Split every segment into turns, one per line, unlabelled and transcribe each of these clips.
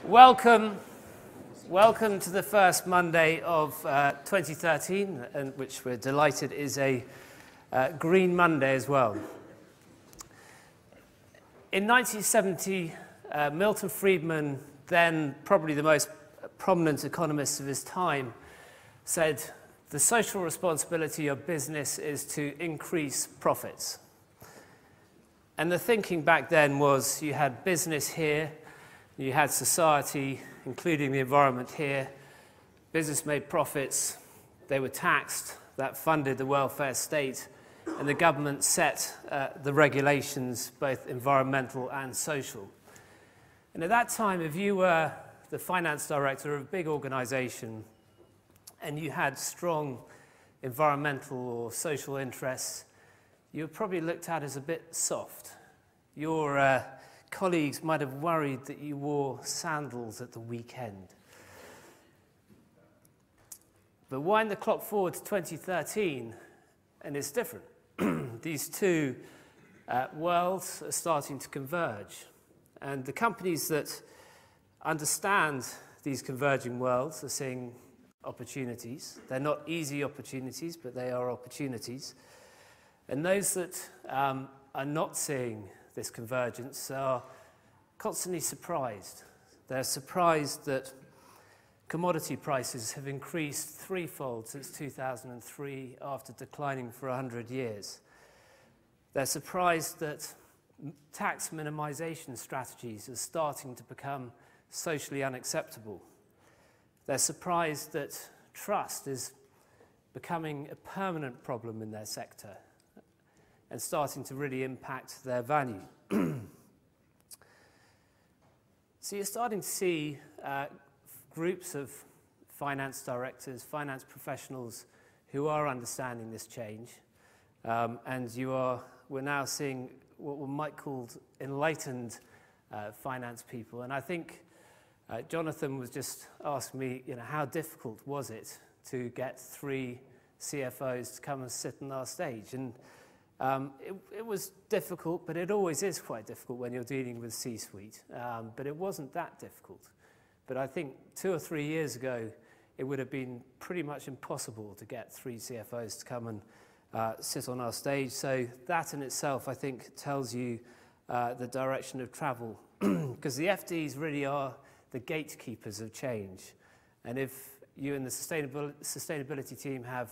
Welcome to the first Monday of 2013, and which we're delighted is a Green Monday as well. In 1970, Milton Friedman, then probably the most prominent economist of his time, said the social responsibility of business is to increase profits. And the thinking back then was you had business here, you had society, including the environment here. Business made profits, they were taxed, that funded the welfare state, and the government set the regulations, both environmental and social. And at that time, if you were the finance director of a big organization and you had strong environmental or social interests, you were probably looked at as a bit soft. Your colleagues might have worried that you wore sandals at the weekend. But wind the clock forward to 2013, and it's different. These two worlds are starting to converge. And the companies that understand these converging worlds are seeing opportunities. They're not easy opportunities, but they are opportunities. And those that are not seeing this convergence are constantly surprised. They're surprised that commodity prices have increased threefold since 2003 after declining for 100 years. They're surprised that tax minimization strategies are starting to become socially unacceptable. They're surprised that trust is becoming a permanent problem in their sector and starting to really impact their value. So you're starting to see groups of finance directors, finance professionals who are understanding this change. And we're now seeing what we might call enlightened finance people. And I think Jonathan was just asking me, how difficult was it to get 3 CFOs to come and sit on our stage? And it was difficult, but it always is quite difficult when you're dealing with C-suite. But it wasn't that difficult. But I think 2 or 3 years ago, it would have been pretty much impossible to get 3 CFOs to come and sit on our stage. So that in itself, I think, tells you the direction of travel. Because the FDs really are the gatekeepers of change. And if you and the sustainability team have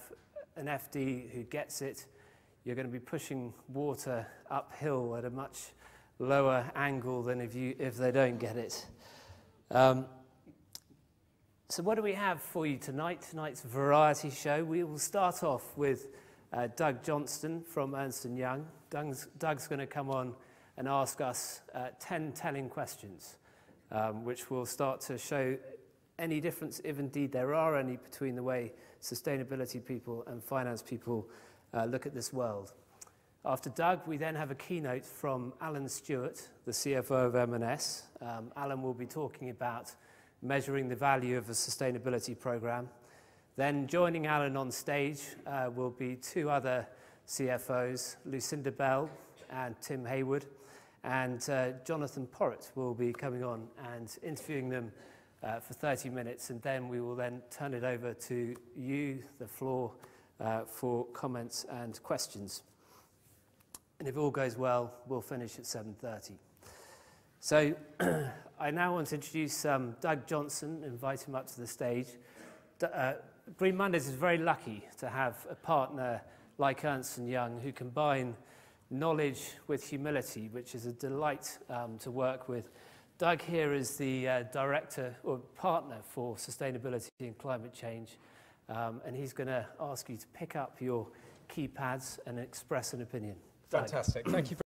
an FD who gets it, you're going to be pushing water uphill at a much lower angle than if they don't get it. So what do we have for you tonight? Tonight's variety show. We will start off with Doug Johnston from Ernst & Young. Doug's going to come on and ask us 10 telling questions, which will start to show any difference, if indeed there are any, between the way sustainability people and finance people look at this world. After Doug, we then have a keynote from Alan Stewart, the CFO of M&S. Alan will be talking about measuring the value of a sustainability program. Then joining Alan on stage will be 2 other CFOs, Lucinda Bell and Tim Hayward, and Jonathan Porritt will be coming on and interviewing them for 30 minutes, and then we will then turn it over to you, the floor, for comments and questions. And if all goes well, we'll finish at 7:30. So I now want to introduce Doug Johnston, invite him up to the stage. Green Mondays is very lucky to have a partner like Ernst & Young who combine knowledge with humility, which is a delight to work with. Doug here is the director or partner for sustainability and climate change. And he's going to ask you to pick up your keypads and express an opinion.
Fantastic. Thank you.